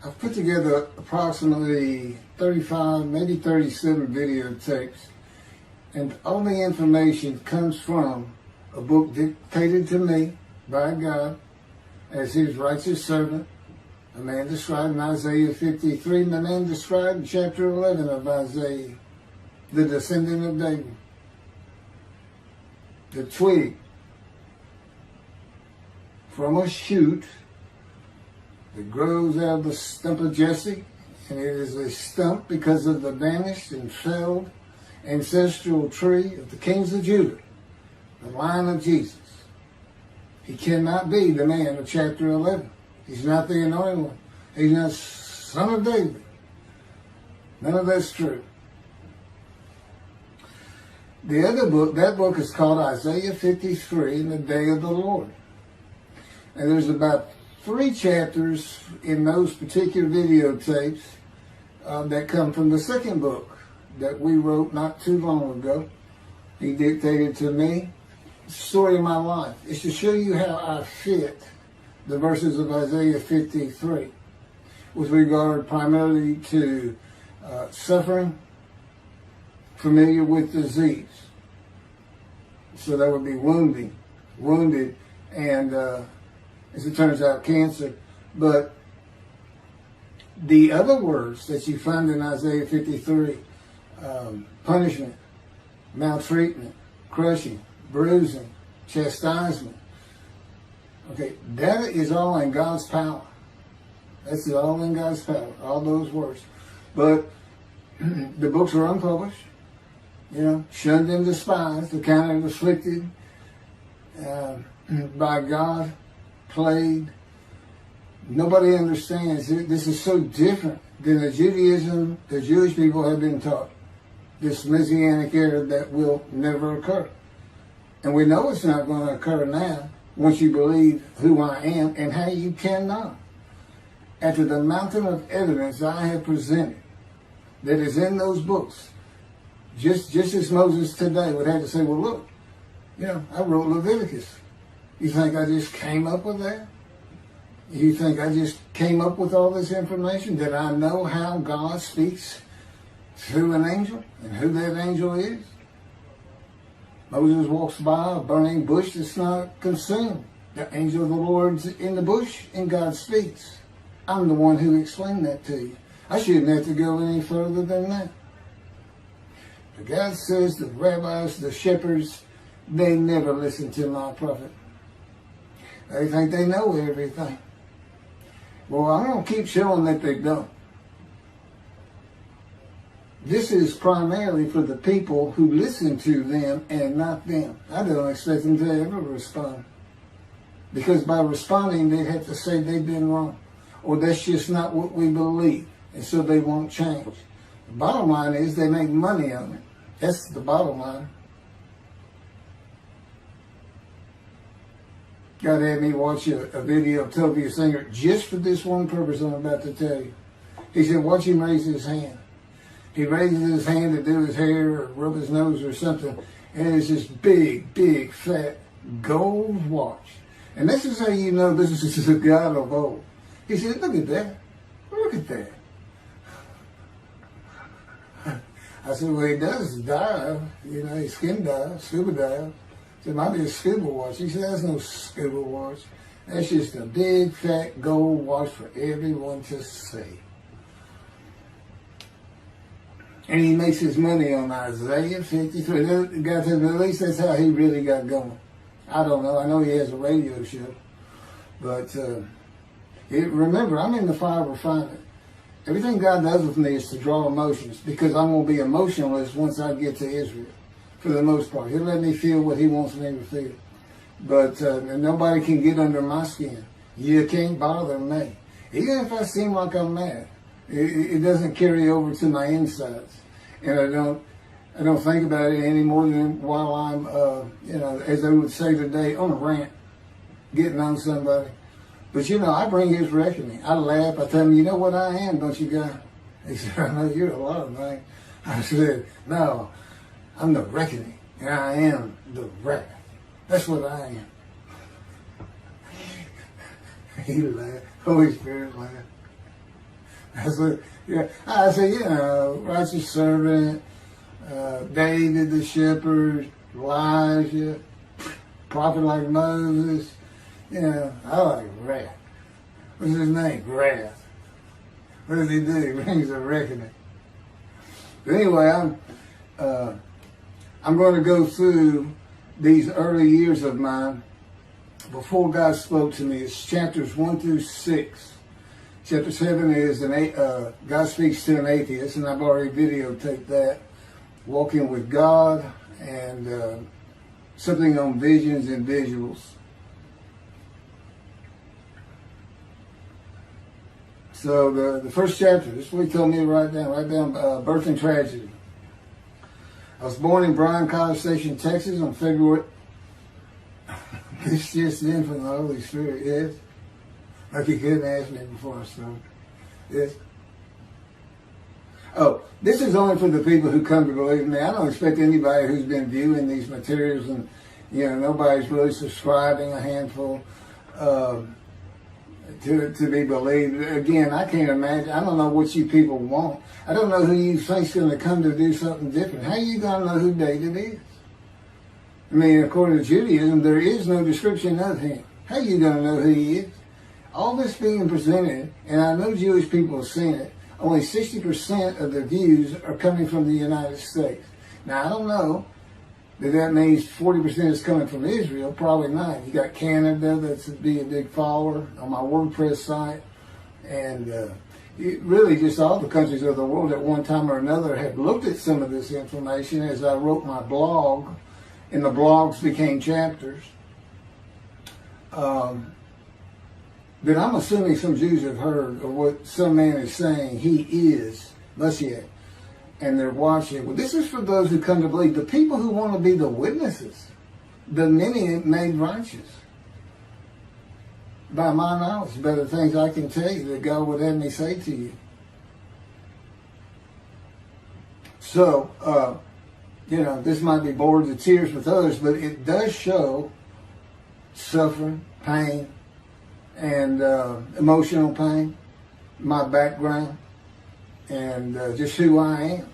I've put together approximately 35, maybe 37 videotapes, and all the information comes from a book dictated to me by God as his righteous servant, a man described in Isaiah 53, and a man described in chapter 11 of Isaiah, the descendant of David, the twig from a shoot that grows out of the stump of Jesse, and it is a stump because of the vanished and failed ancestral tree of the kings of Judah, the line of Jesus. He cannot be the man of chapter 11. He's not the anointed one. He's not son of David. None of that's true. The other book, that book is called Isaiah 53 in the Day of the Lord. And there's about 3 chapters in those particular videotapes that come from the second book that we wrote not too long ago. He dictated to me. It's the story of my life. It's to show you how I fit the verses of Isaiah 53 with regard primarily to suffering, familiar with disease. So that would be wounded, and as it turns out, cancer. But the other words that you find in Isaiah 53, punishment, maltreatment, crushing, bruising, chastisement, okay, that is all in God's power. That's all in God's power, all those words. But the books are unpublished, shunned and despised, accounted afflicted by God, plagued. Nobody understands. This is so different than the Judaism the Jewish people have been taught. This Messianic era that will never occur. And we know it's not going to occur now once you believe who I am and how you cannot. After the mountain of evidence I have presented that is in those books, just as Moses today would have to say, well, look, I wrote Leviticus. You think I just came up with that? You think I just came up with all this information? Did I know how God speaks through an angel and who that angel is? Moses walks by a burning bush that's not consumed. The angel of the Lord's in the bush and God speaks. I'm the one who explained that to you. I shouldn't have to go any further than that. But God says the rabbis, the shepherds, they never listen to my prophet. They think they know everything. Well, I'm going to keep showing that they don't. This is primarily for the people who listen to them and not them. I don't expect them to ever respond. Because by responding, they'd have to say they've been wrong. Or that's just not what we believe. And so they won't change. The bottom line is they make money on it. That's the bottom line. God had me watch a video of Toby Singer just for this one purpose I'm about to tell you. He said, watch him raise his hand. He raises his hand to do his hair or rub his nose or something, and it's this big, fat gold watch. And this is how you know this is the God of old. He said, look at that. Look at that. I said, well, he does dive. He skin dive, scuba dive. It might be a scuba watch. He said, that's no scuba watch. That's just a big, fat gold watch for everyone to see. And he makes his money on Isaiah 53. At least that's how he really got going. I don't know. I know he has a radio show. But remember, I'm in the fire refinement. Everything God does with me is to draw emotions because I'm going to be emotionless once I get to Israel. For the most part. He'll let me feel what he wants me to feel. But nobody can get under my skin. You can't bother me. Even if I seem like I'm mad, it doesn't carry over to my insides. And I don't think about it any more than while I'm, as they would say today, on a rant, getting on somebody. But I bring his reckoning. I laugh. I tell him, you know what I am, don't you, guy? He said, I know you're a lot of things. I said, no, I'm the reckoning. And I am the wrath. That's what I am. He laughed. Holy Spirit laughed. That's what, yeah. I say, righteous servant, David the shepherd, Elijah, prophet like Moses. I like wrath. What's his name? Wrath. What does he do? He brings a reckoning. But anyway, I'm going to go through these early years of mine before God spoke to me. It's chapters 1 through 6. Chapter 7 is God speaks to an atheist, and I've already videotaped that. Walking with God, and something on visions and visuals. So the first chapter, this is what he told me to write down birth and tragedy. I was born in Bryan College Station, Texas on February. This just in from the Holy Spirit, yes. Like you couldn't ask me before I started. Yes. Oh, this is only for the people who come to believe in me. I don't expect anybody who's been viewing these materials and, nobody's really subscribing, a handful, to be believed. Again, I can't imagine. I don't know what you people want. I don't know who you think's going to come to do something different. How are you going to know who David is? I mean, according to Judaism, there is no description of him. How are you going to know who he is? All this being presented, and I know Jewish people have seen it, only 60% of the views are coming from the United States. Now, I don't know that means 40% is coming from Israel. Probably not. You got Canada that's be a big follower on my WordPress site. And really just all the countries of the world at one time or another have looked at some of this information as I wrote my blog, and the blogs became chapters. But I'm assuming some Jews have heard of what some man is saying. He is Moshiach. And they're watching. Well, this is for those who come to believe. The people who want to be the witnesses. The many made righteous. By my knowledge, better things I can tell you that God would have me say to you. So, this might be bored to tears with others, but it does show suffering, pain, and emotional pain, my background, and just who I am.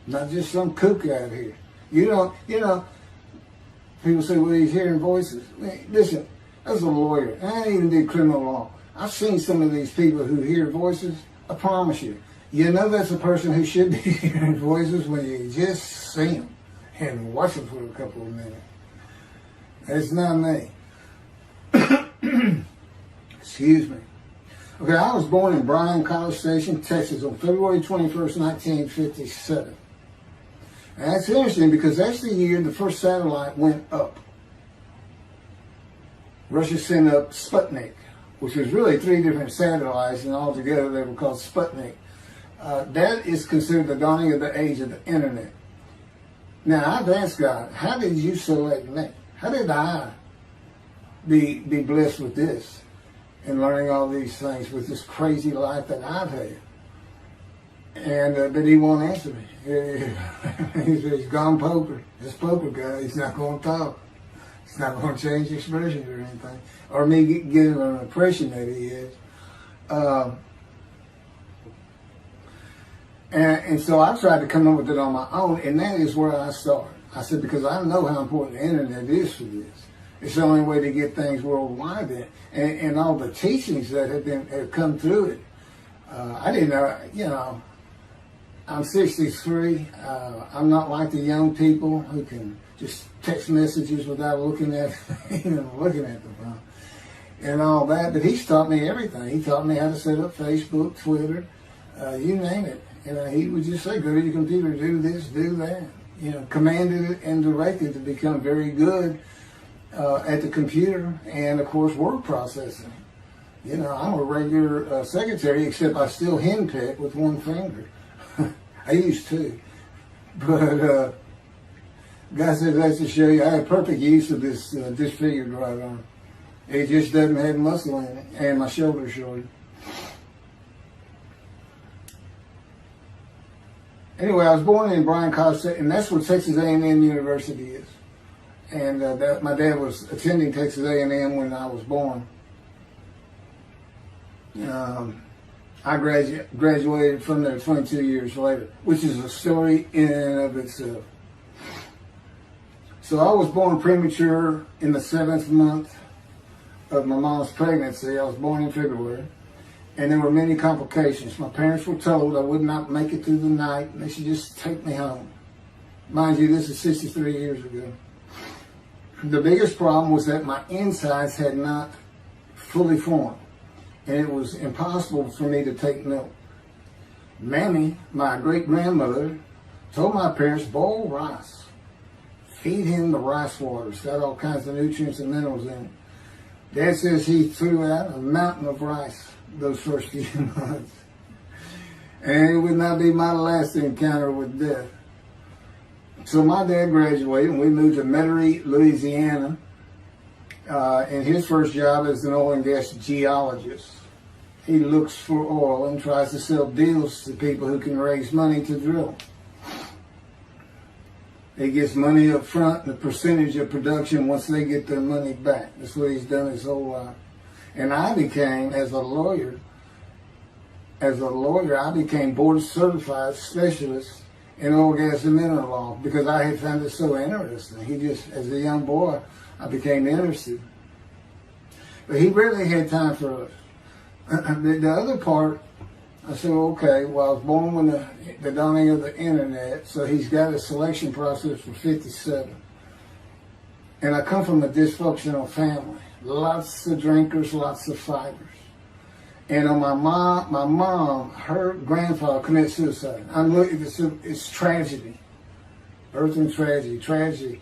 Not just some kook out here. People say, well, he's hearing voices. Listen, as a lawyer, I ain't even did criminal law. I've seen some of these people who hear voices. I promise you. That's a person who should be hearing voices when you just see them and watch them for a couple of minutes. It's not me. Excuse me. Okay, I was born in Bryan College Station, Texas on February 21st, 1957. And that's interesting because that's the year the first satellite went up. Russia sent up Sputnik, which was really 3 different satellites, and altogether they were called Sputnik. That is considered the dawning of the age of the internet. Now, I've asked God, how did you select me? How did I be blessed with this and learning all these things with this crazy life that I've had? And but he won't answer me. He's gone poker. This poker guy, he's not going to talk. He's not going to change expressions or anything. Or me getting an impression that he is. And so I tried to come up with it on my own, and that is where I started. I said, because I know how important the internet is for this. It's the only way to get things worldwide, and all the teachings that have come through it. I didn't know, I'm 63. I'm not like the young people who can just text messages without looking at the phone and all that. But he's taught me everything. He taught me how to set up Facebook, Twitter, you name it. He would just say, go to your computer, do this, do that. Commanded it and directed to become very good at the computer and, of course, word processing. I'm a regular secretary, except I still henpeck with one finger. I used to. But God says that's to show you I have perfect use of this disfigured right arm. It just doesn't have muscle in it, and my shoulder's short. Anyway, I was born in Bryan College Station, and that's where Texas A&M University is. And my dad was attending Texas A&M when I was born. I graduated from there 22 years later, which is a story in and of itself. So I was born premature in the 7th month of my mom's pregnancy. I was born in February, and there were many complications. My parents were told I would not make it through the night, and they should just take me home. Mind you, this is 63 years ago. The biggest problem was that my insides had not fully formed, and it was impossible for me to take milk. Mamie, my great-grandmother, told my parents, boil rice. Feed him the rice water. It's got all kinds of nutrients and minerals in it. Dad says he threw out a mountain of rice those first few months. And it would not be my last encounter with death. So my dad graduated and we moved to Metairie, Louisiana. And his first job as an oil and gas geologist. He looks for oil and tries to sell deals to people who can raise money to drill. He gets money up front and a percentage of production once they get their money back. That's what he's done his whole life. And I became, as a lawyer, I became board certified specialist in oil, gas, and mineral law because I had found it so interesting. As a young boy, I became interested. But he rarely had time for us. The other part, I said, okay, well, I was born with the dawning of the internet, so he's got a selection process for 57. And I come from a dysfunctional family. Lots of drinkers, lots of fighters. And on my mom, her grandfather committed suicide. It's tragedy. Earth and tragedy.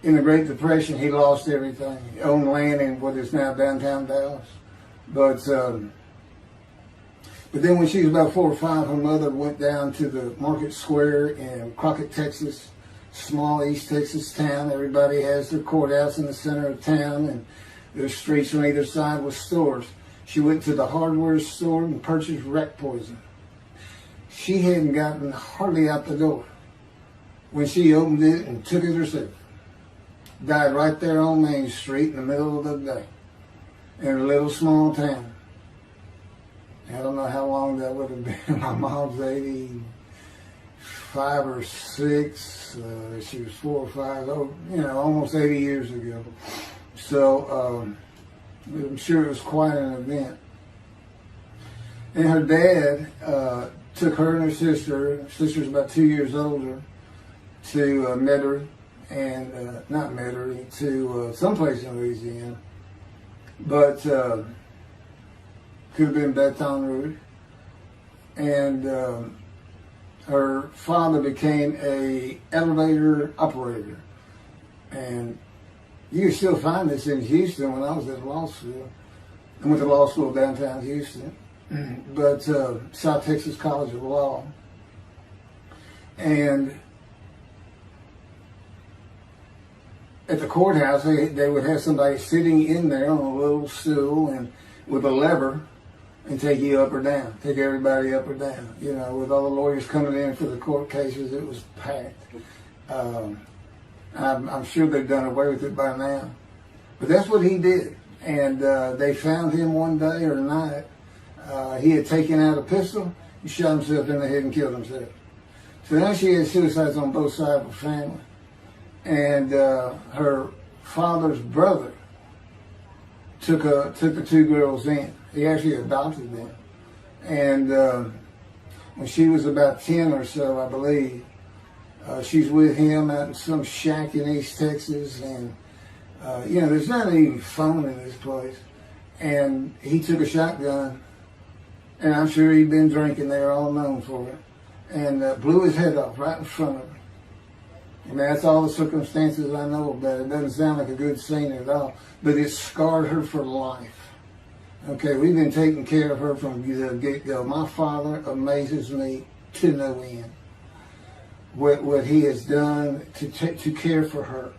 In the Great Depression, he lost everything. He owned land in what is now downtown Dallas. But then when she was about 4 or 5, her mother went down to the market square in Crockett, Texas, small East Texas town. Everybody has their courthouse in the center of town, and there's streets on either side with stores. She went to the hardware store and purchased rat poison. She hadn't gotten hardly out the door when she opened it and took it herself. Died right there on Main Street in the middle of the day in a little small town. I don't know how long that would have been. My mom's 85 or 6. She was 4 or 5. Almost 80 years ago. So I'm sure it was quite an event. And her dad took her and her sister's about 2 years older, to Metairie, and not Metairie, to someplace in Louisiana. But could have been Baton Rouge. And her father became a elevator operator. And you can still find this in Houston. When I was at law school, I went to law school downtown Houston, but South Texas College of Law. And at the courthouse, they would have somebody sitting in there on a little stool and with a lever and take you up or down, take everybody up or down. With all the lawyers coming in for the court cases, it was packed. I'm sure they've done away with it by now. But that's what he did. And they found him one day or night. He had taken out a pistol, he shot himself in the head and killed himself. So now she had suicides on both sides of her family. And her father's brother took the 2 girls in. He actually adopted them. And when she was about 10 or so, I believe, she's with him out in some shack in East Texas. And, there's not any phone in this place. And he took a shotgun, and I'm sure he'd been drinking there, all known for it, and blew his head off right in front of her. I mean, that's all the circumstances I know about it. It doesn't sound like a good scene at all, but it scarred her for life. Okay, we've been taking care of her from the get-go. My father amazes me to no end. What he has done to care for her.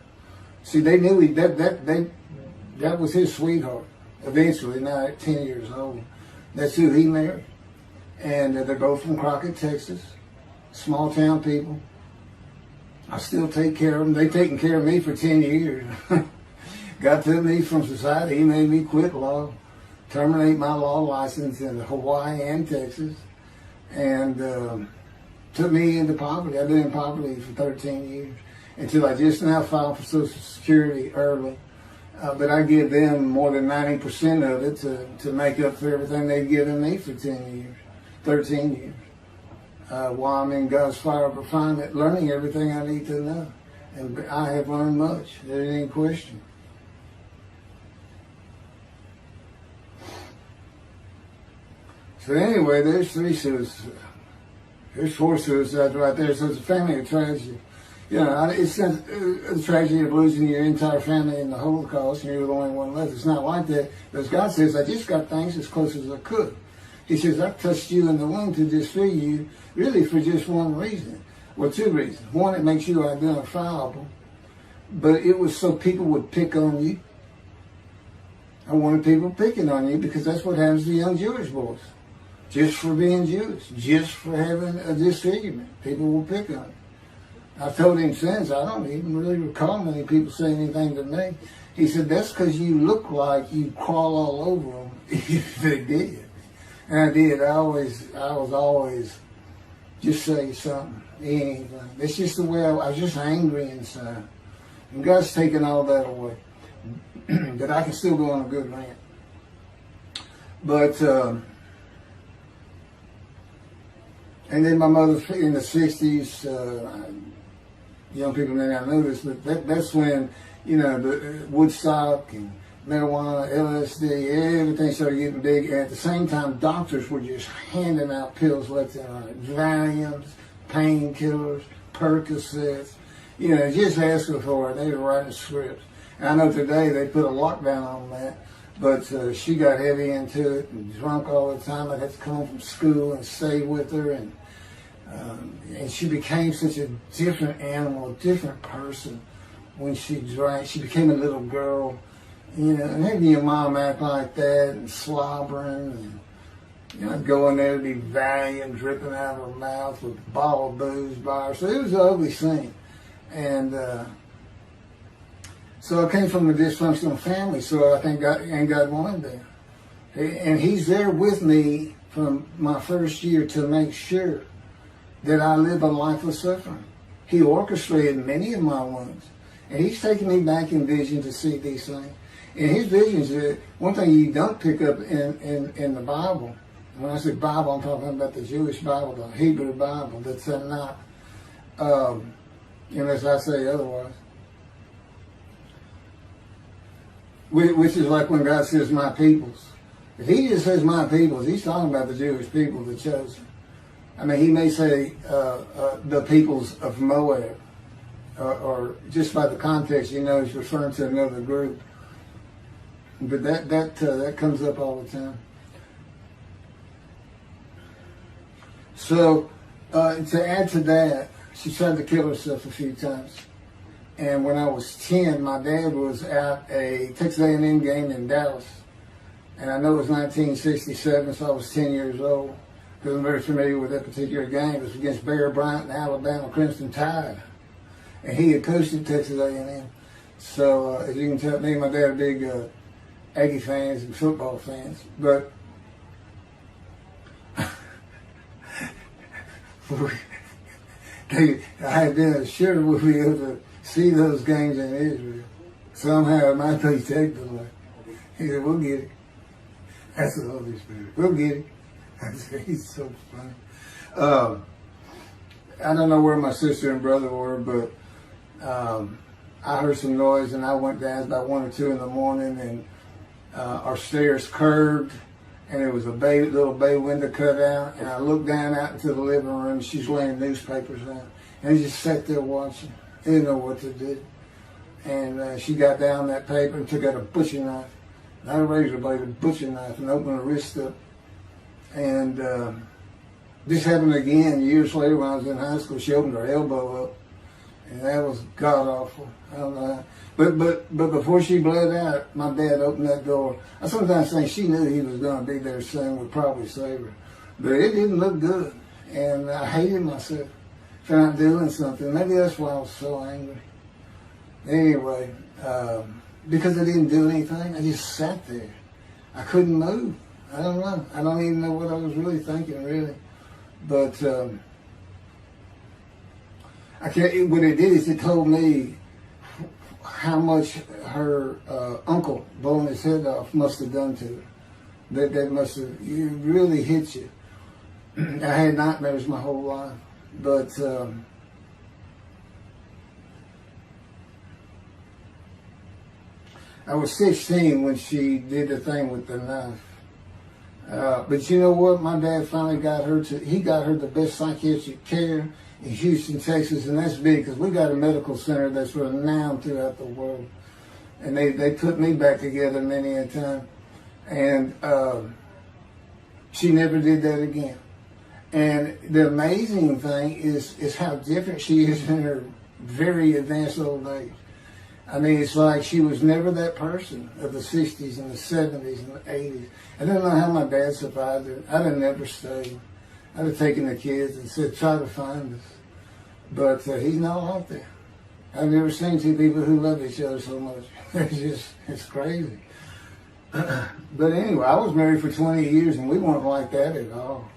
See, they knew that was his sweetheart. Eventually, now at 10 years old, that's who he married. And they're both from Crockett, Texas. Small town people. I still take care of them. They've taken care of me for 10 years. Got to me from society. He made me quit law. terminate my law license in Hawaii and Texas, and took me into poverty. I've been in poverty for 13 years until I just now filed for Social Security early. But I give them more than 90% of it to make up for everything they've given me for 10 years, 13 years. While I'm in God's fire of refinement, learning everything I need to know. And I have learned much. There ain't any question. So anyway, there's 3 suicides. There's 4 suicides right there. So it's a family of tragedy. You know, it's a tragedy of losing your entire family in the Holocaust, and you're the only one left. It's not like that. Because God says, I just got things as close as I could. He says, I touched you in the womb to disfigure you, really for just one reason. Well, 2 reasons. One, it makes you identifiable. But it was so people would pick on you. I wanted people picking on you because that's what happens to young Jewish boys. Just for being Jewish, just for having a disfigurement. People will pick on you. I've told him since, I don't even really recall many people saying anything to me. He said, that's because you look like you crawl all over them if they did. And I did. I was always just say something, anything. That's just the way I was just angry inside. And God's taken all that away. But I can still go on a good rant. But, and then my mother in the 60s, young people may not know this, but that's when, you know, the Woodstock and marijuana, LSD, everything started getting big. And at the same time, doctors were just handing out pills left and right. Valiums, painkillers, Percocets, you know, just asking for it. They were writing scripts. And I know today they put a lockdown on that, but she got heavy into it and drunk all the time. I'd have to come home from school and stay with her, and she became such a different animal, a different person when she drank. She became a little girl, you know, and having your mom act like that and slobbering, and, you know, going there to be Valium dripping out of her mouth with a bottle of booze by her. So it was an ugly scene. And so I came from a dysfunctional family, so I think God wanted that. And He's there with me from my first year to make sure that I live a life of suffering. He orchestrated many of my wounds. And He's taken me back in vision to see these things. And His visions, one thing you don't pick up in the Bible, when I say Bible, I'm talking about the Jewish Bible, the Hebrew Bible, that's not, unless I say otherwise. Which is like when God says, my peoples. If He just says my peoples, He's talking about the Jewish people, the chosen. I mean, He may say the peoples of Moab, or just by the context, you know, He's referring to another group. But that comes up all the time. So to add to that, she tried to kill herself a few times. And when I was 10, my dad was at a Texas A&M game in Dallas. And I know it was 1967, so I was 10 years old. Because I'm very familiar with that particular game. It was against Bear Bryant and Alabama Crimson Tide. And he had coached at Texas A&M. So as you can tell, me and my dad are big Aggie fans and football fans. But I had been assured we'll be able to see those games in Israel. Somehow it might be technically. He said, we'll get it. That's the Holy Spirit. We'll get it. I said, he's so funny. I don't know where my sister and brother were, but I heard some noise and I went down about 1 or 2 in the morning, and our stairs curved, and there was a little bay window cut out, and I looked down out into the living room. She's laying newspapers out, and I just sat there watching. I didn't know what to do. And she got down that paper and took out a butcher knife, not a razor blade, a butcher knife, and opened her wrist up. And this happened again years later when I was in high school. She opened her elbow up, and that was god awful. I don't know how. But before she bled out, my dad opened that door. I sometimes think she knew he was going to be there soon, would probably save her. But it didn't look good, and I hated myself for not doing something. Maybe that's why I was so angry. Anyway, because I didn't do anything, I just sat there. I couldn't move. I don't know. I don't even know what I was really thinking, really. But I can't. What it did is it told me how much her uncle blowing his head off must have done to her. That must have really hit you. I had nightmares my whole life, but I was 16 when she did the thing with the knife. But you know what? My dad finally got her he got her the best psychiatric care in Houston, Texas, and that's big because we got a medical center that's renowned throughout the world. And they put me back together many a time. And she never did that again. And the amazing thing is how different she is in her very advanced old age. I mean, it's like she was never that person of the 60s and the 70s and the 80s. I don't know how my dad survived it. I'd have never stayed. I'd have taken the kids and said, try to find us. But he's not like that. I've never seen two people who love each other so much. It's crazy. But anyway, I was married for 20 years and we weren't like that at all.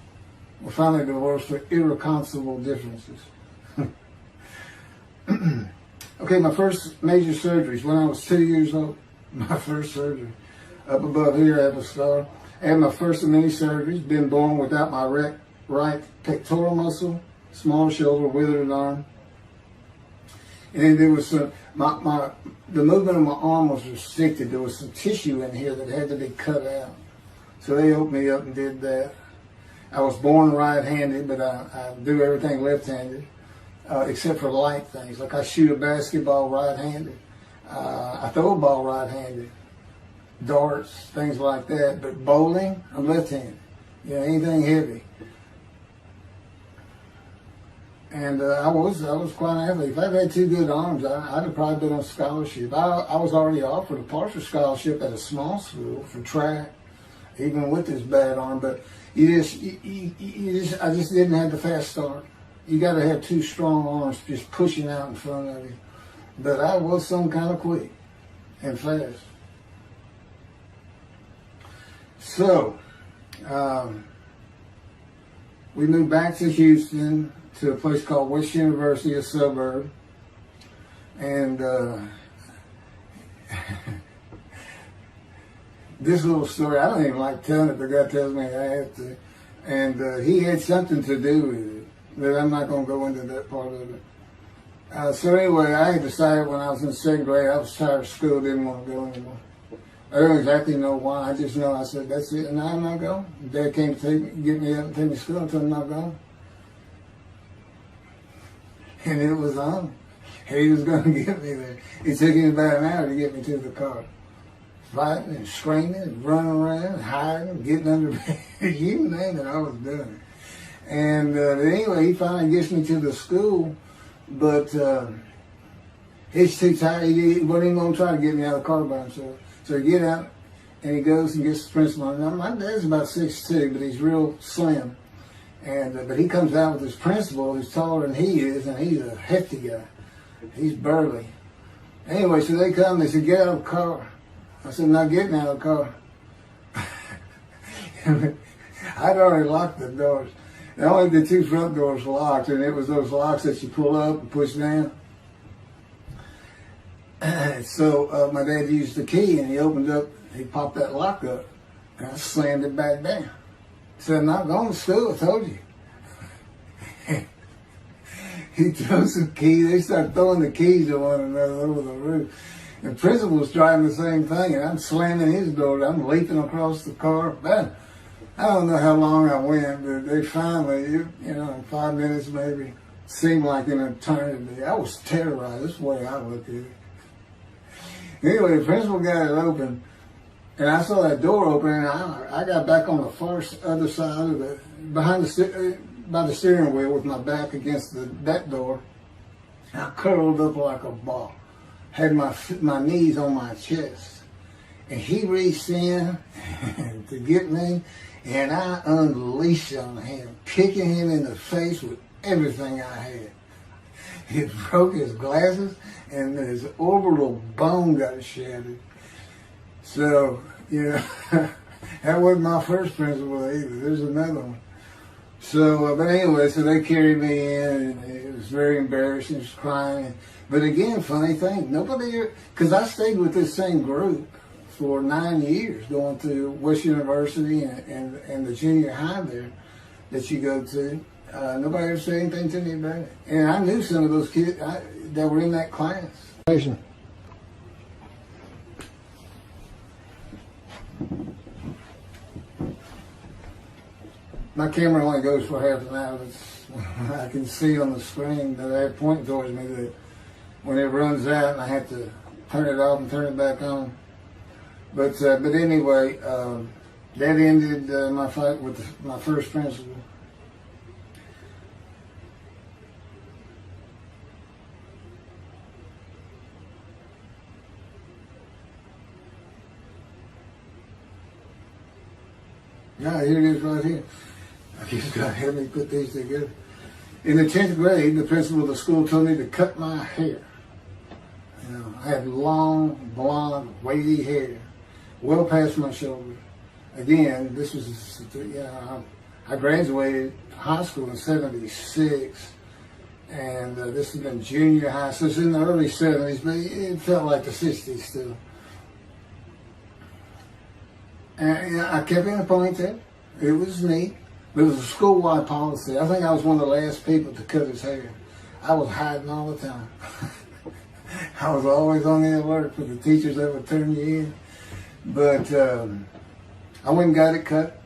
We finally divorced for irreconcilable differences. Okay, my first major surgeries when I was 2 years old. My first surgery. Up above here, I have a scar. I had my first of many surgeries. Been born without my right pectoral muscle, small shoulder, withered arm. And there was some, the movement of my arm was restricted. There was some tissue in here that had to be cut out. So they opened me up and did that. I was born right-handed, but I do everything left-handed. Except for light things, like I shoot a basketball right-handed. I throw a ball right-handed. Darts, things like that. But bowling, I'm left-handed. You know, anything heavy. And I was quite an athlete. If I'd had two good arms, I'd have probably been on scholarship. I was already offered a partial scholarship at a small school for track, even with this bad arm. But I just didn't have the fast start. You got to have two strong arms just pushing out in front of you. But I was some kind of quick and fast. So, we moved back to Houston to a place called West University, a suburb. And this little story, I don't even like telling it, but God tells me I have to. And he had something to do with it. But I'm not going to go into that part of it. So anyway, I had decided when I was in second grade, I was tired of school, didn't want to go anymore. I don't exactly know why. I just know I said, that's it, and I'm not going. Dad came to get me up and take me to school until I'm not going. And it was on. He was going to get me there. It took him about an hour to get me to the car. Fighting and screaming and running around, hiding, getting under bed. You name it, I was doing it. And anyway, he finally gets me to the school, but he's too tired. He wasn't even going to try to get me out of the car by himself. So he get out, and he goes and gets the principal. Now, my dad's about 6'2", but he's real slim. And but he comes out with his principal, who's taller than he is, and he's a hefty guy. He's burly. Anyway, so they come, they said, get out of the car. I said, not getting out of the car. I'd already locked the doors. And only the two front doors locked, and it was those locks that you pull up and push down. So my dad used the key, and he opened up, he popped that lock up, and I slammed it back down. He said, I'm not going to school, I told you. He throws the key, they start throwing the keys at one another over the roof. The principal's driving the same thing, and I'm slamming his door, I'm leaping across the car. Bam. I don't know how long I went, but they finally, you know, in 5 minutes maybe, seemed like an eternity. I was terrorized. That's the way I looked at it. Anyway, the principal got it open, and I saw that door open, and I got back on the far other side of the, by the steering wheel with my back against that door. I curled up like a ball, had my knees on my chest, and he reached in to get me. And I unleashed on him, kicking him in the face with everything I had. It broke his glasses, and his orbital bone got shattered. So, you know, That wasn't my first principal either. There's another one. So, but anyway, so they carried me in, and it was very embarrassing, just crying. But again, funny thing, nobody, because I stayed with this same group for 9 years, going to West University and the junior high there that you go to. Nobody ever said anything to me about it. And I knew some of those kids that were in that class. My camera only goes for half an hour. I can see on the screen that I have pointing towards me that when it runs out and I have to turn it off and turn it back on. But anyway, that ended my fight with my first principal. Yeah, here it is right here. I just got to help me put these together. In the 10th grade, the principal of the school told me to cut my hair. You know, I had long, blonde, wavy hair, well past my shoulders. Again, this was, I graduated high school in '76, and this has been junior high, so it's in the early '70s, but it felt like the '60s still. And I kept it in a ponytail. It was neat. But it was a school-wide policy. I think I was one of the last people to cut his hair. I was hiding all the time. I was always on the alert for the teachers that would turn you in. But I went and got it cut.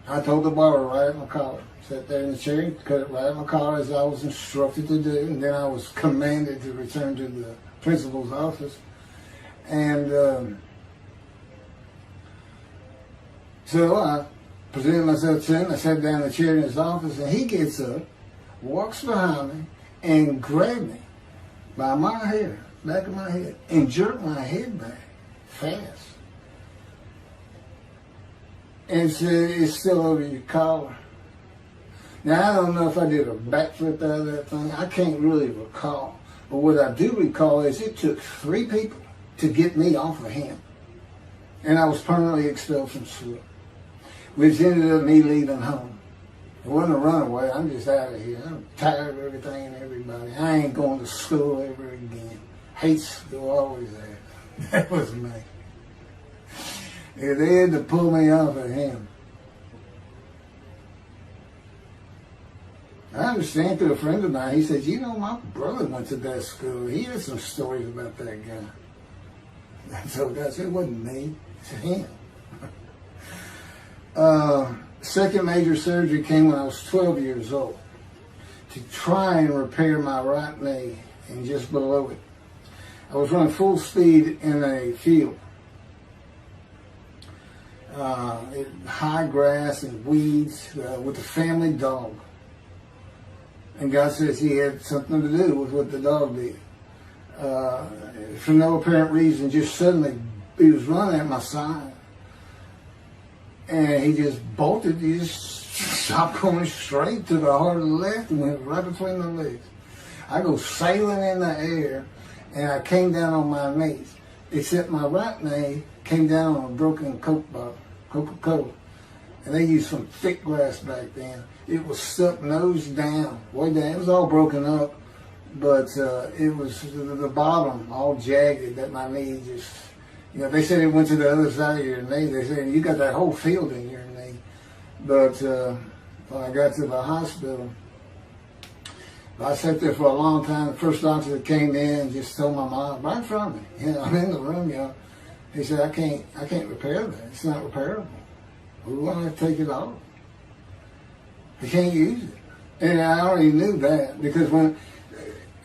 I told the barber right at my collar. Sat there in the chair, cut it right at my collar as I was instructed to do. And then I was commanded to return to the principal's office. And so I presented myself to him. I sat down in the chair in his office, and he gets up, walks behind me, and grabbed me by my hair, back of my head, and jerked my head back fast. And said, "It's still over your collar." Now, I don't know if I did a backflip out of that thing. I can't really recall. But what I do recall is it took 3 people to get me off of him. And I was permanently expelled from school, which ended up me leaving home. It wasn't a runaway. I'm just out of here. I'm tired of everything and everybody. I ain't going to school ever again. Hate school, always there. That was me. Yeah, they had to pull me off of him. I understand through a friend of mine, he said, "You know, my brother went to that school. He had some stories about that guy." I told God, I said, "It wasn't me. It's him." Second major surgery came when I was 12 years old to try and repair my right knee and just below it. I was running full speed in a field. High grass and weeds with a family dog. And God says he had something to do with what the dog did. For no apparent reason, just suddenly he was running at my side. And he just bolted, he just stopped going straight to the heart of the left and went right between the legs. I go sailing in the air, and I came down on my knees, except my right knee came down on a broken Coke bottle, Coca-Cola. And they used some thick glass back then. It was stuck nose down, way down. It was all broken up, but it was the bottom all jagged that my knee just, they said it went to the other side of your knee. They said, "You got that whole field in your knee." But when I got to the hospital, I sat there for a long time. The first doctor that came in just told my mom, right in front of me, I'm in the room, he said, I can't repair that. It's not repairable. We're going to have to take it off. I can't use it. And I already knew that, because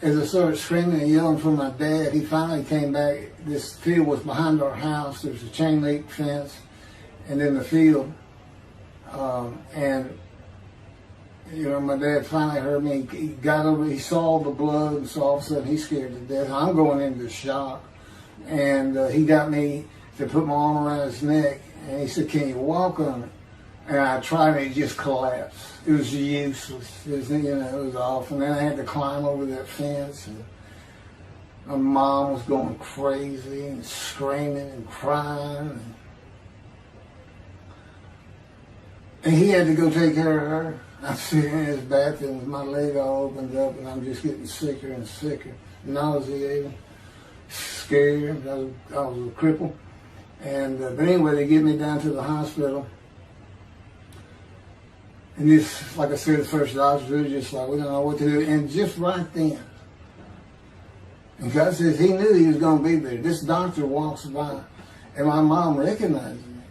as I started screaming and yelling for my dad, he finally came back. This field was behind our house. There was a chain link fence, and then the field. My dad finally heard me. He got over, he saw the blood, and so all of a sudden he's scared to death. I'm going into shock. And he got me to put my arm around his neck, and he said, "Can you walk on it?" And I tried, and it just collapsed. It was useless. It was awful. And then I had to climb over that fence, and my mom was going crazy and screaming and crying. And he had to go take care of her. I'm sitting in his bathroom with my leg all opened up, and I'm just getting sicker and sicker, nauseated, scared. I was a cripple. And but anyway, they get me down to the hospital. And this, like I said, the first doctor was just like, we don't know what to do. And just right then, and God says he knew he was going to be there. This doctor walks by, and my mom recognizes me.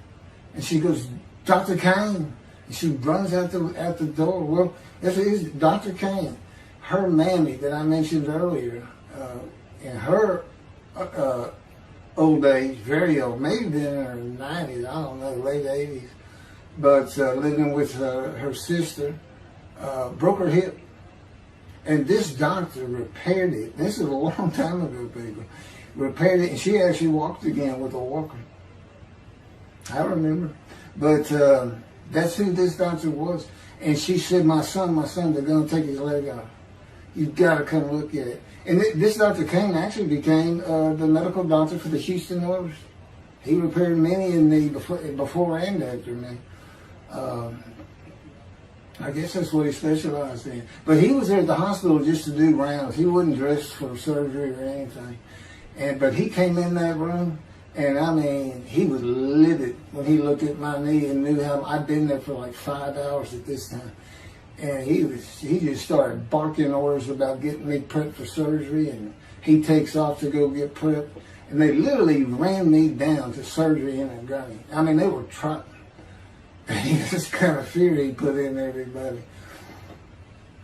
And she goes, Dr. Kane. And she runs out the door. Well, this is Dr. Kane. Her Mamie that I mentioned earlier, in her old age, very old, maybe been in her 90s, I don't know, late 80s, but living with her sister, broke her hip. And this doctor repaired it. This is a long time ago, people. Repaired it, and she actually walked again with a walker. I remember. But that's who this doctor was. And she said, my son, they're going to take his leg off. You've got to come look at it. And this Dr. Kane actually became the medical doctor for the Houston Oilers. He repaired many in the before and after me. I guess that's what he specialized in. But he was there at the hospital just to do rounds. He wasn't dressed for surgery or anything. But he came in that room, and I mean, he was livid when he looked at my knee and knew how I'd been there for like 5 hours at this time. And he just started barking orders about getting me prepped for surgery, and he takes off to go get prepped. And they literally ran me down to surgery in a gurney. I mean, they were trying. This kind of fear he put in everybody.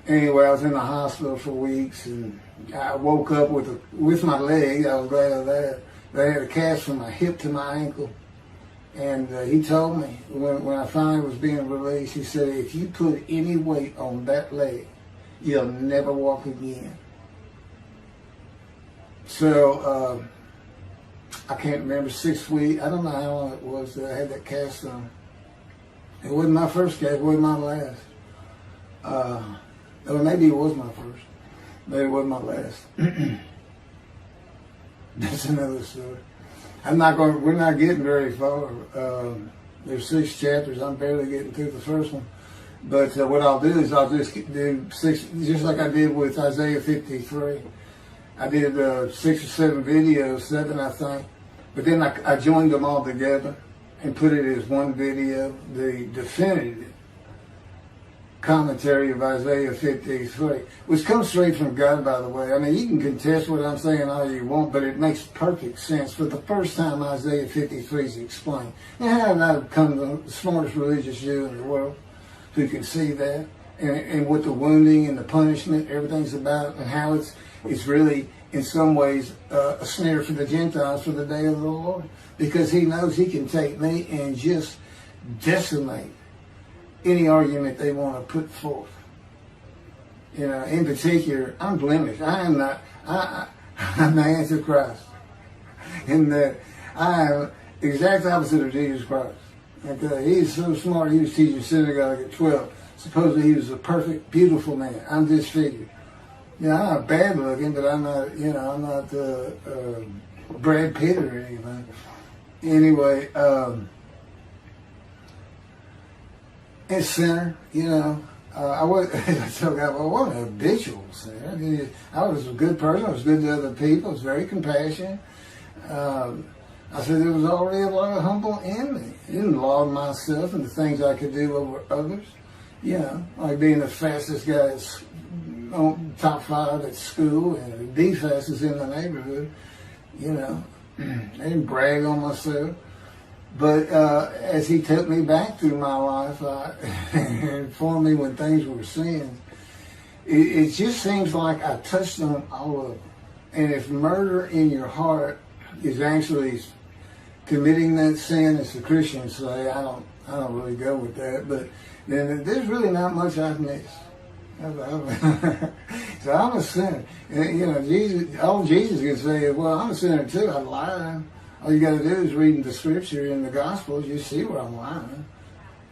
Anyway, I was in the hospital for weeks, and I woke up with my leg. I was glad of that. They had a cast from my hip to my ankle. And he told me, when I finally was being released, he said, if you put any weight on that leg, you'll never walk again. So, I can't remember, 6 weeks. I don't know how long it was that I had that cast on. It wasn't my first cast, it wasn't my last. Or maybe it was my first. Maybe it wasn't my last. That's another story. We're not getting very far. There's 6 chapters. I'm barely getting through the first one. But what I'll do is I'll just do 6, just like I did with Isaiah 53. I did 6 or 7 videos, 7 I think. But then I joined them all together and put it as one video, the definitive commentary of Isaiah 53, which comes straight from God, by the way. I mean, you can contest what I'm saying all you want, but it makes perfect sense. For the first time, Isaiah 53 is explained. And how did I become the smartest religious Jew in the world who can see that? And what the wounding and the punishment, everything's about, and how it's really, in some ways, a snare for the Gentiles for the day of the Lord. Because he knows he can take me and just decimate any argument they want to put forth. You know, in particular, I'm blemished. I'm the Antichrist. In that I am the exact opposite of Jesus Christ. Okay? He's so smart, he was teaching synagogue at 12. Supposedly he was a perfect, beautiful man. I'm disfigured. You know, I'm not bad looking, but I'm not, I'm not Brad Pitt or anything. Anyway, and sinner, I wasn't a habitual sinner. I was a good person. I was good to other people. I was very compassionate. I said there was already a lot of humble in me. I didn't laud myself and the things I could do over others. Like being the fastest guy on top 5 at school and the fastest in the neighborhood. I didn't brag on myself. But as he took me back through my life and informed me when things were sins, it just seems like I touched on all of them. And if murder in your heart is actually committing that sin, as the Christians say, I don't really go with that. But then there's really not much I've missed. So I'm a sinner. And, all Jesus can say is, well, I'm a sinner too. I lie. All you got to do is read the scripture in the Gospels. You see where I'm lying.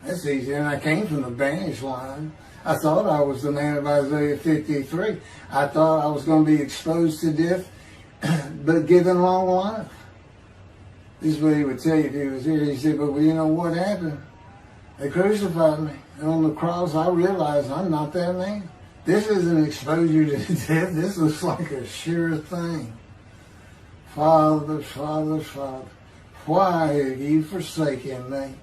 That's easy. And I came from the banished line. I thought I was the man of Isaiah 53. I thought I was going to be exposed to death, but given long life. This is what he would tell you if he was here. He said, but you know what happened? They crucified me. And on the cross, I realized I'm not that man. This isn't exposure to death. This looks like a sure thing. Father, Father, Father, why have you forsaken me?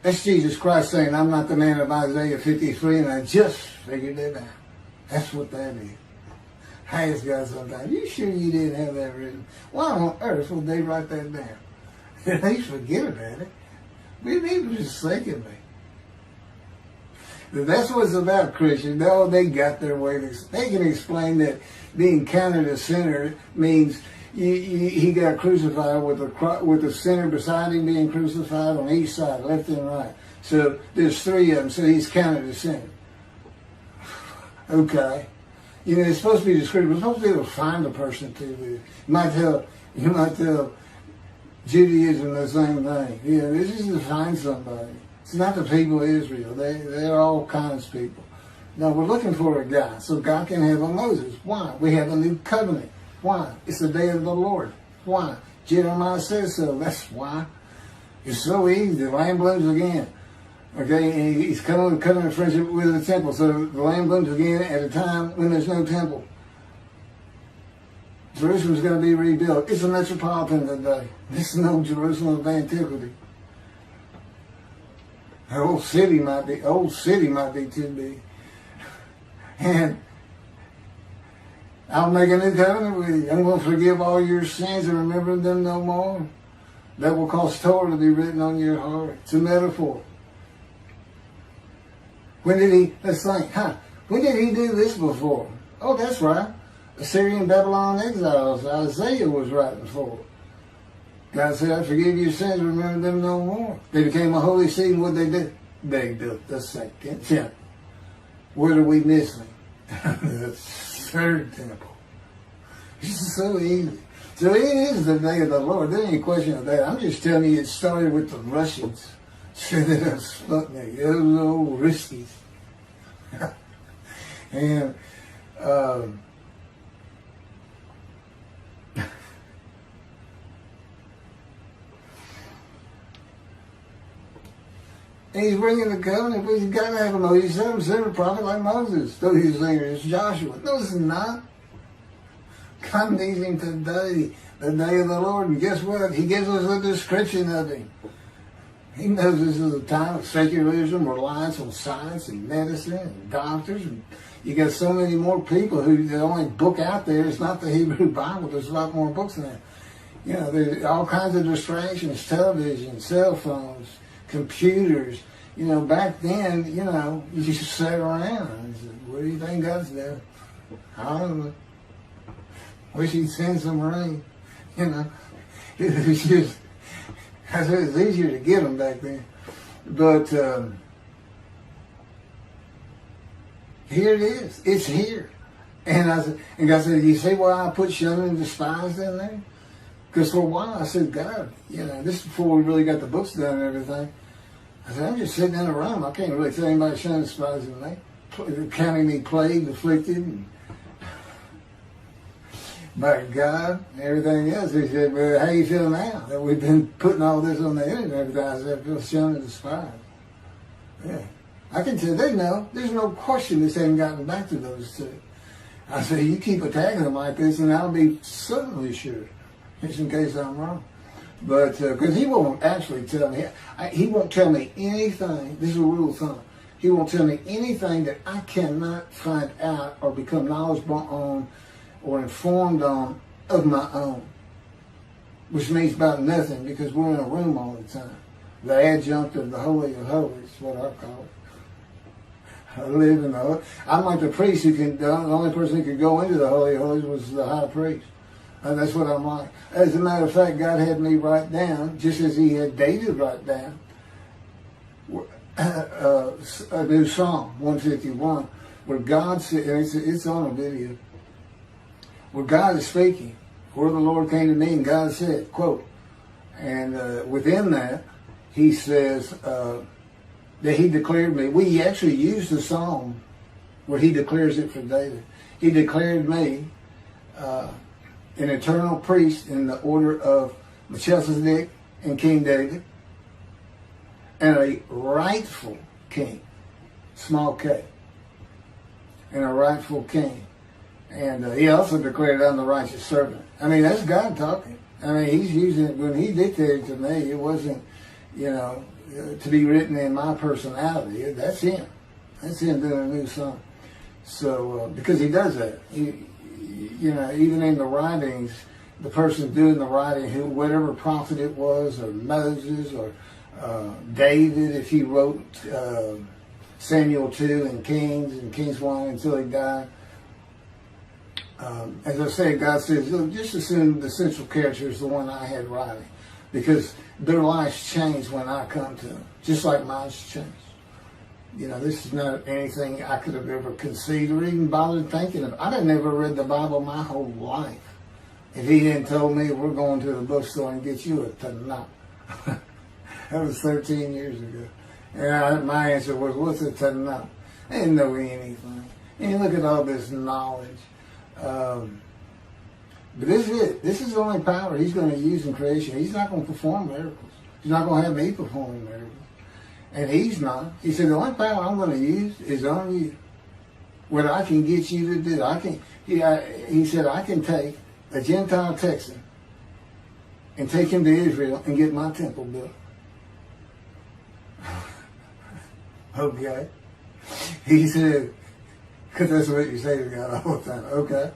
That's Jesus Christ saying, I'm not the man of Isaiah 53, and I just figured it out. That's what that is. I ask God sometimes, you sure you didn't have that written? Why on earth would they write that down? At least forget about it. We need to just forsaken me. But that's what it's about, Christians. Oh, they got their way. They can explain that being counted a sinner means he got crucified with the sinner beside him being crucified on each side, left and right. So there's three of them, so he's counted a sinner. Okay. You know, it's supposed to be descriptive. We're supposed to be able to find a person to do. You might tell Judaism the same thing. You know, this is to find somebody. It's not the people of Israel. They're all kinds of people. Now, we're looking for a guy so God can have a Moses. Why? We have a new covenant. Why? It's the day of the Lord. Why? Jeremiah says so. That's why. It's so easy. The lamb blooms again. Okay, and he's coming in friendship with the temple. So the lamb blooms again at a time when there's no temple. Jerusalem's going to be rebuilt. It's a metropolitan today. This is no Jerusalem of antiquity. The old city might be too big. And I'll make a new covenant with you. I'm going to forgive all your sins and remember them no more. That will cause Torah to be written on your heart. It's a metaphor. When did he do this before? Oh, that's right. Assyrian Babylon exiles. Isaiah was writing for. God said, I forgive your sins, remember them no more. They became a holy seed, and what they did? They built the second temple. What are we missing? The third temple. It's so easy. So it is the day of the Lord. There ain't any question of that. I'm just telling you it started with the Russians. Sending us Sputnik. Those old riskies. And and he's bringing the covenant, but he's got to have a Moses. He's set himself a prophet like Moses. So he's saying it's Joshua. No, it's not. God needs him today, the day of the Lord. And guess what? He gives us a description of him. He knows this is a time of secularism, reliance on science and medicine and doctors. And you got so many more people who the only book out there is not the Hebrew Bible. There's a lot more books than that. You know, there's all kinds of distractions, television, cell phones, computers. You know, back then, you know, you just sat around and said, what do you think God's doing? I don't know. Wish he'd send some rain. You know, it was just, I said it was easier to get them back then. But here it is. It's here. And God said, you see why I put shunned and despised in there? Because for a while I said, God, you know, this is before we really got the books done and everything. I said, I'm just sitting in a room. I can't really tell anybody shunned and despising me. Counting me plagued, afflicted, and by God and everything else. He said, well, how you feel now that we've been putting all this on the internet and everything? I said, I feel shunned and despised. Yeah. I can tell they know. There's no question this hasn't gotten back to those two. I said, you keep attacking them like this and I'll be certainly sure, just in case I'm wrong. But, because he won't actually tell me, he won't tell me anything, this is a rule of thumb, he won't tell me anything that I cannot find out or become knowledgeable on or informed on of my own. Which means about nothing because we're in a room all the time. The adjunct of the Holy of Holies is what I call it. I live in the, I'm like the priest who can, the only person who could go into the Holy of Holies was the high priest. And that's what I'm like. As a matter of fact, God had me write down, just as he had David write down, a new Psalm, 151, where God said, and it's on a video, where God is speaking, where the Lord came to me and God said, quote, and within that, he says that he declared me. We actually used the Psalm where he declares it for David. He declared me an eternal priest in the order of Melchizedek and King David. and a rightful king, small k, and a rightful king. And he also declared, I'm the righteous servant. I mean, that's God talking. I mean, he's using it. When he dictated to me, it wasn't, to be written in my personality. That's him. That's him doing a new song. So, because he does that. Even in the writings, the person doing the writing, whatever prophet it was, or Moses, or David, if he wrote Samuel 2 and Kings 1 until he died. As I say, God says, just assume the central character is the one I had writing, because their lives change when I come to them, just like mine's changed. This is not anything I could have ever conceived or even bothered thinking of. I'd have never read the Bible my whole life if he hadn't told me, we're going to the bookstore and get you a Tanakh. That was 13 years ago. And my answer was, what's a Tanakh? I didn't know anything. And look at all this knowledge. But this is it. This is the only power he's going to use in creation. He's not going to perform miracles. He's not going to have me performing miracles. And he's not. He said, the only power I'm going to use is on you. What I can get you to do. He said, I can take a Gentile Texan and take him to Israel and get my temple built. Okay. He said, because that's what you say to God all the time. Okay.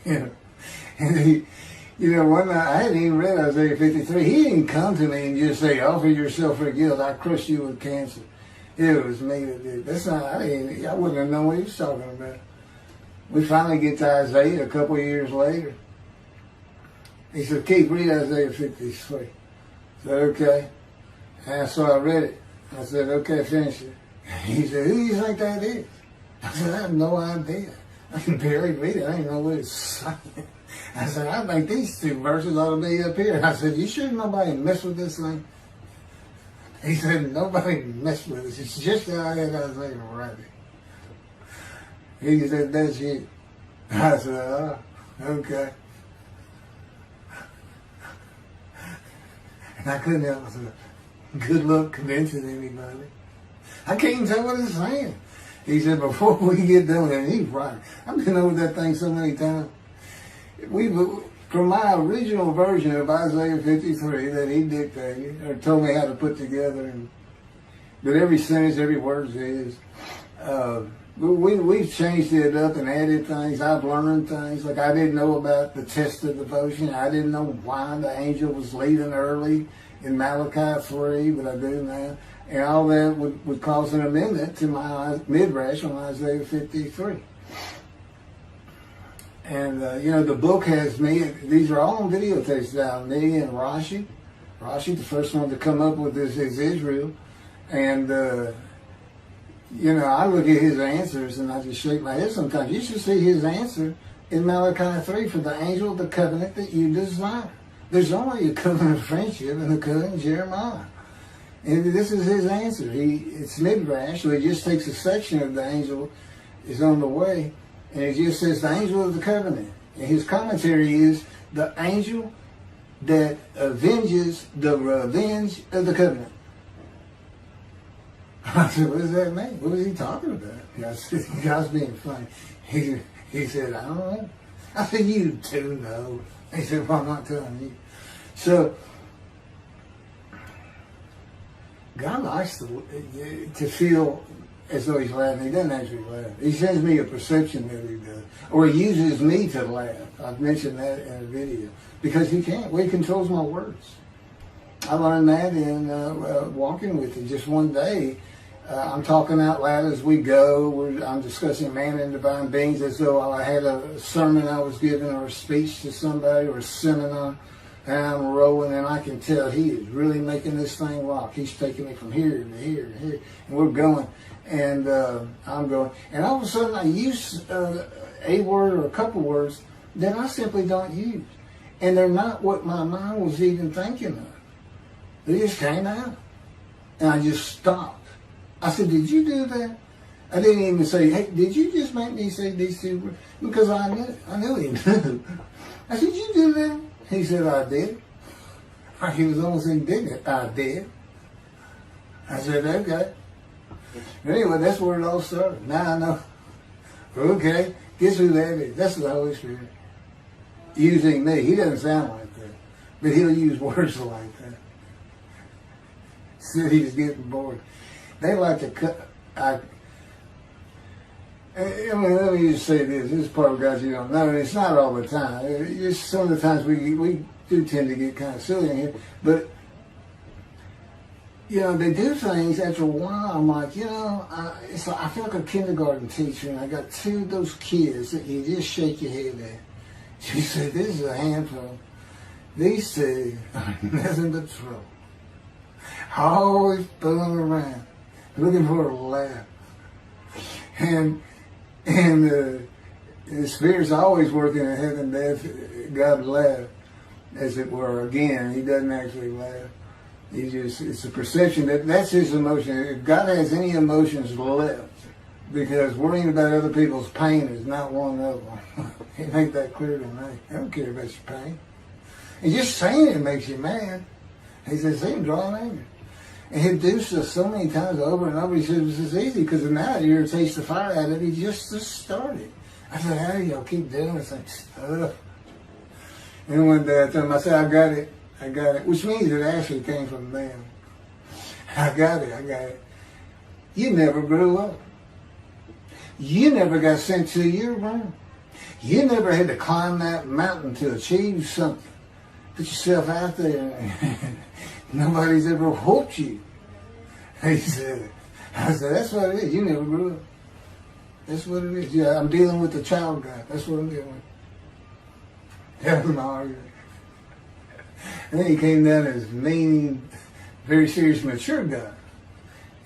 And one night, I hadn't even read Isaiah 53. He didn't come to me and just say, offer yourself for guilt. I crushed you with cancer. It was me that did. That's not, I wouldn't have known what he was talking about. We finally get to Isaiah a couple of years later. He said, Keith, read Isaiah 53. I said, okay. And so I read it. I said, okay, finish it. He said, who do you think that is? I said, I have no idea. I can barely read it. I didn't know what it's saying. I said, I think these two verses ought to be up here. I said, you sure nobody messed with this thing? He said, nobody messed with it. It's just how I had Isaiah write it. He said, that's you. I said, oh, okay. And I couldn't help myself. Good luck convincing anybody. I can't even tell what it's saying. He said, before we get done, and he's right. I've been over that thing so many times. From my original version of Isaiah 53 that he dictated, or told me how to put together, but every sentence, every word is, we've changed it up and added things. I've learned things. Like I didn't know about the test of devotion. I didn't know why the angel was leaving early in Malachi 3, but I do now. And all that would cause an amendment to my midrash on Isaiah 53. And, the book has me, these are all on videotapes now, me and Rashi. Rashi, the first one to come up with this is Israel. And, I look at his answers and I just shake my head sometimes. You should see his answer in Malachi 3 for the angel of the covenant that you desire. There's only a covenant of friendship in the covenant of Jeremiah. And this is his answer. It's midrash, so he just takes a section of the angel is on the way, and it just says the angel of the covenant. And his commentary is the angel that avenges the revenge of the covenant. I said, what does that mean? What was he talking about? I said, God's being funny. He said, I don't know. I said, you do know. He said, well, I'm not telling you. So, God likes to feel as though he's laughing. He doesn't actually laugh. He sends me a perception that he does. Or he uses me to laugh. I've mentioned that in a video. Because he can't. Well, he controls my words. I learned that in walking with him. Just one day, I'm talking out loud as we go. I'm discussing man and divine beings as though I had a sermon I was giving or a speech to somebody or a seminar. And I'm rolling, and I can tell he is really making this thing rock. He's taking it from here to here to here, and we're going. And I'm going. And all of a sudden, I use a word or a couple words that I simply don't use. And they're not what my mind was even thinking of. They just came out. And I just stopped. I said, did you do that? I didn't even say, hey, did you just make me say these two words? Because I knew he knew. I said, did you do that? He said, I did. He was almost indignant. I did. I said, okay. Anyway, that's where it all started. Now I know. Okay, guess who that is? That's the Holy Spirit. Using me. He doesn't sound like that. But he'll use words like that. Said he's getting bored. They like to cut. Let me just say this. This is part of God you don't know. And it's not all the time. It's some of the times we do tend to get kind of silly in here. But, they do things after a while. I'm like, it's like, I feel like a kindergarten teacher, and I got two of those kids that you just shake your head at. She said, this is a handful. These two are nothing but trouble. Always fooling around, looking for a laugh. And the Spirit's always working in heaven, death, God laugh, as it were. Again, he doesn't actually laugh. It's a perception that's his emotion. If God has any emotions left, because worrying about other people's pain is not one of them. He made that clear to me. I don't care about your pain. And just saying it makes you mad. He says, see him drawing anger. And he'll do so many times over and over. He says, it's easy because now it irritates the fire out of it. He just started. I said, how do y'all keep doing this stuff? And one day I told him, I said, I got it. Which means it actually came from them. I got it. You never grew up. You never got sent to your room. You never had to climb that mountain to achieve something. Put yourself out there. Nobody's ever whooped you. He said, I said, that's what it is. You never grew up. That's what it is. Yeah, I'm dealing with the child guy. That's what I'm dealing with. That was my argument. And then he came down as mean, very serious, mature guy.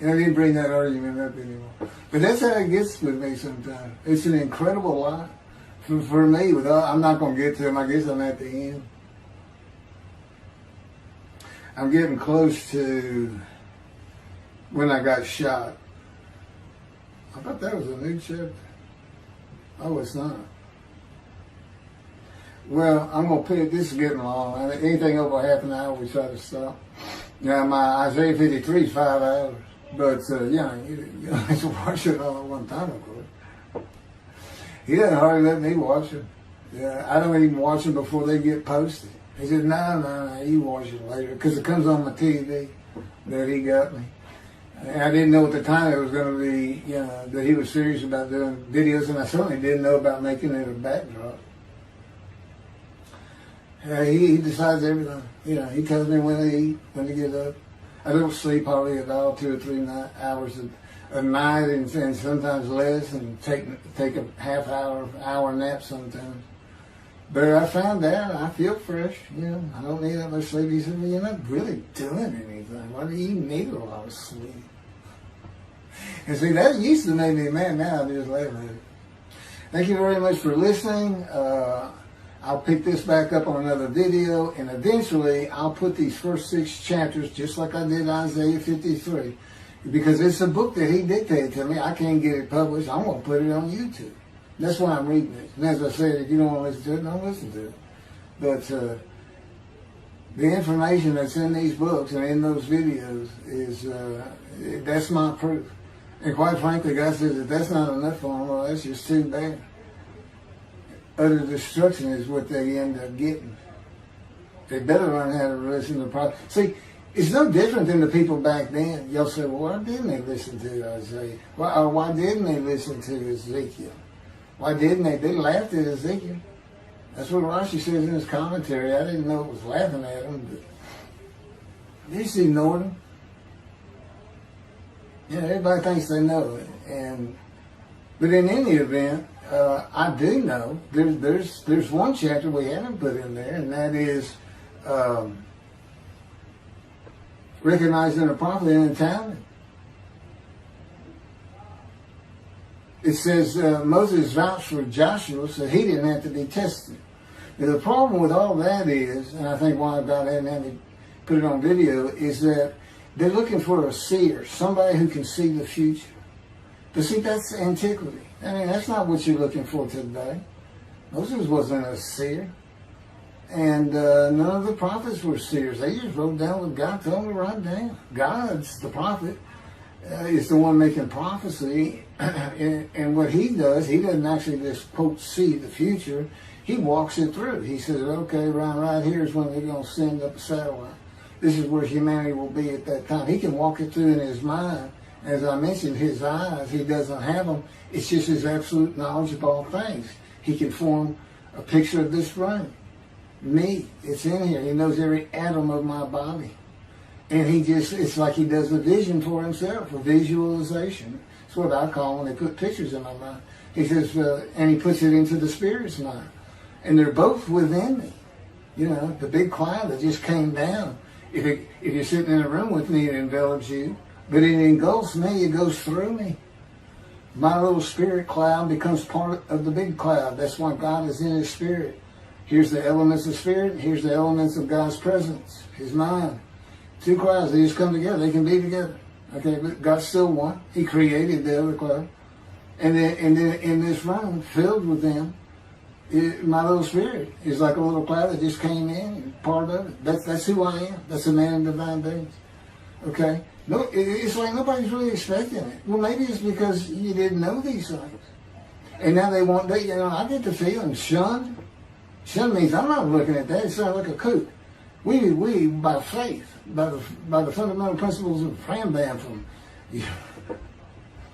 And I didn't bring that argument up anymore. But that's how it gets with me sometimes. It's an incredible lot. For me, I'm not going to get to him. I guess I'm at the end. I'm getting close to when I got shot. I thought that was a new chapter. Oh, it's not. Well, I'm going to put it, this is getting long. Anything over half an hour, we try to stop. Now, my Isaiah 53 is 5 hours. But, you don't have to watch it all at one time, of course. He doesn't hardly let me watch them. Yeah, I don't even watch them before they get posted. He said, no, you watch it later. Because it comes on my TV that he got me. And I didn't know at the time it was going to be, that he was serious about doing videos. And I certainly didn't know about making it a backdrop. He decides everything. He tells me when to eat, when to get up. I don't sleep hardly at all, 2 or 3 hours a night, and sometimes less, and take a hour nap sometimes. But I found out I feel fresh. I don't need that much sleep. He said, well, you're not really doing anything. Why do you need a lot of sleep? And see, that used to make me mad. Now I just laugh at it. Thank you very much for listening. I'll pick this back up on another video, and eventually I'll put these first 6 chapters, just like I did Isaiah 53, because it's a book that he dictated to me. I can't get it published. I'm going to put it on YouTube. That's why I'm reading it. And as I said, if you don't want to listen to it, don't listen to it. But the information that's in these books and in those videos is, that's my proof. And quite frankly, God says, if that's not enough for them, well, that's just too bad. Utter destruction is what they end up getting. They better learn how to listen to the prophet. See, it's no different than the people back then. Y'all say, well, why didn't they listen to Isaiah? Why didn't they listen to Ezekiel? Why didn't they? They laughed at Ezekiel. That's what Rashi says in his commentary. I didn't know it was laughing at him, but they just ignored him. Everybody thinks they know it. But in any event, I do know there's one chapter we haven't put in there, and that is recognizing a prophet in a talent. It says Moses vouched for Joshua, so he didn't have to be tested. Now, the problem with all that is, and I think why God hadn't had to put it on video, is that they're looking for a seer, somebody who can see the future. But see, that's antiquity. I mean, that's not what you're looking for today. Moses wasn't a seer. And none of the prophets were seers. They just wrote down what God told them to write down. God's the prophet. Is the one making prophecy. And what he does, he doesn't actually just, quote, see the future. He walks it through. He says, okay, right here is when they're going to send up a satellite. This is where humanity will be at that time. He can walk it through in his mind. As I mentioned, his eyes, he doesn't have them. It's just his absolute knowledge of all things. He can form a picture of this room. Me, it's in here. He knows every atom of my body. And it's like he does a vision for himself, a visualization. That's what I call when they put pictures in my mind. He says, and he puts it into the spirit's mind. And they're both within me. You know, the big cloud that just came down. If you're sitting in a room with me, it envelops you. But it engulfs me, it goes through me. My little spirit cloud becomes part of the big cloud. That's why God is in his spirit. Here's the elements of spirit. Here's the elements of God's presence, his mind. Two clouds, they just come together. They can be together. Okay, but God's still one. He created the other cloud. And then in this room, filled with them, my little spirit is like a little cloud that just came in and part of it. That's who I am. That's a man in divine things. Okay? No, it's like nobody's really expecting it. Well, maybe it's because you didn't know these things. And now they want, I get the feeling, shunned. Shunned means I'm not looking at that. It sounds like a kook. We by faith, by the fundamental principles of Rambam from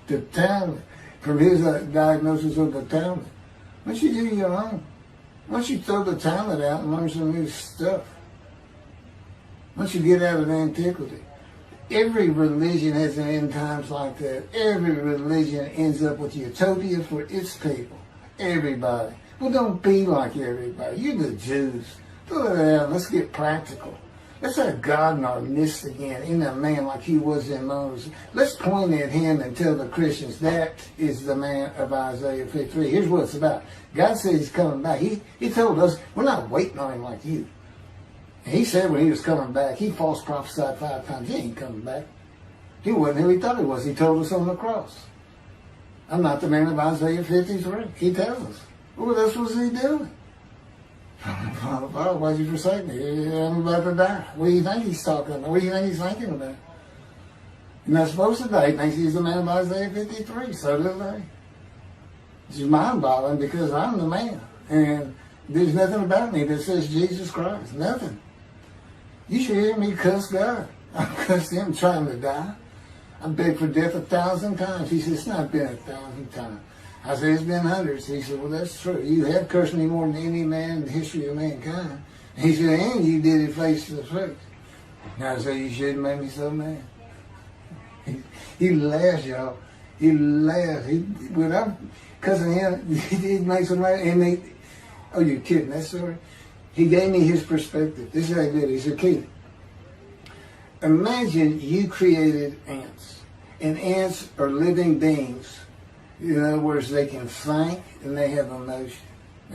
the Talmud, from his diagnosis of the Talmud. Why don't you do your own? Why don't you throw the Talmud out and learn some new stuff? Why don't you get out of antiquity? Every religion has an end times like that. Every religion ends up with utopia for its people. Everybody. Well, don't be like everybody. You're the Jews. Throw it out. Let's get practical. Let's have God in our midst again, in a man like he was in Moses. Let's point at him and tell the Christians that is the man of Isaiah 53. Here's what it's about. God said he's coming back. He told us we're not waiting on him like you. He said when he was coming back, he false prophesied 5 times. He ain't coming back. He wasn't who he thought he was. He told us on the cross. I'm not the man of Isaiah 53. He tells us. What else was he doing? Father, why'd you forsake me? I'm about to die. What do you think he's talking about? What do you think he's thinking about? You're not supposed to die. He thinks he's the man of Isaiah 53. So do they. It's mind-boggling because I'm the man. And there's nothing about me that says Jesus Christ. Nothing. You should hear me cuss God. I cussed him trying to die. I begged for death 1,000 times. He said, it's not been 1,000 times. I said, it's been hundreds. He said, well, that's true. You have cursed me more than any man in the history of mankind. And he said, and you did it face to face. And I said, you shouldn't make me so mad. He laughs, y'all. He laughs. When I'm cussing him, he makes him laugh. And oh, you're kidding. That's sorry. He gave me his perspective. This is how he did it. He said, Keith, imagine you created ants. And ants are living beings. In other words, they can think and they have emotion.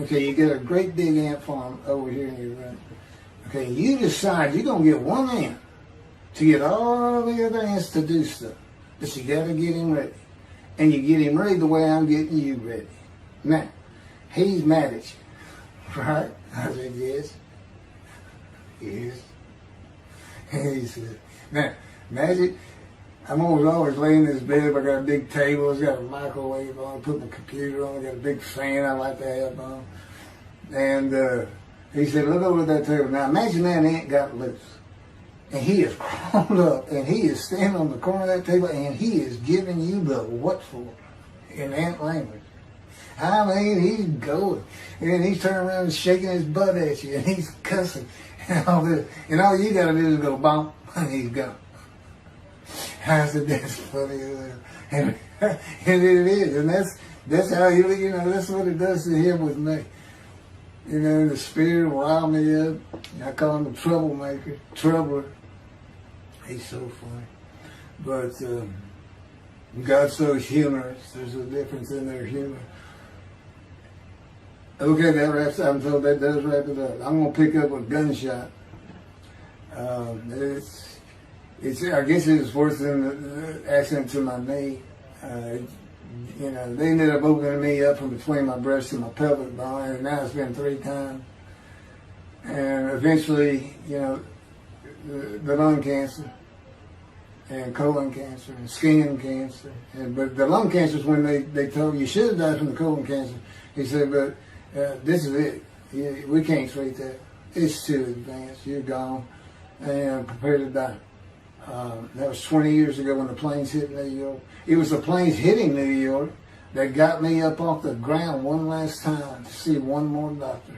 Okay, you get a great big ant farm over here in your room. Okay, you decide you're going to get one ant to get all the other ants to do stuff. But you got to get him ready. And you get him ready the way I'm getting you ready. Now, he's mad at you. Right? I said, yes. Yes. And he said, now, imagine, I'm always laying in this bed. I got a big table. It's got a microwave on. I put my computer on. I got a big fan I like to have on. And he said, look over at that table. Now, imagine that ant got loose. And he is crawled up. And he is standing on the corner of that table. And he is giving you the what for in ant language. I mean, he's going. And he's turning around and shaking his butt at you. And he's cussing. And all this. And all you got to do is go bump. And he's gone. I said, that's funny. And it is. And that's how he, that's what it does to him with me. The spirit will rile me up. I call him a troublemaker, troubler. He's so funny. But God's so humorous. There's a difference in their humor. Okay, that wraps up. I'm told that does wrap it up. I'm going to pick up a gunshot. I guess it was worse than the accident to my knee. They ended up opening me up from between my breast and my pelvic bone, and now it's been 3 times. And eventually, the lung cancer and colon cancer and skin cancer. But the lung cancer is when they told you should have died from the colon cancer. He said, but this is it. We can't treat that. It's too advanced. You're gone and prepare to die. That was 20 years ago when the planes hit New York. It was the planes hitting New York that got me up off the ground one last time to see one more doctor.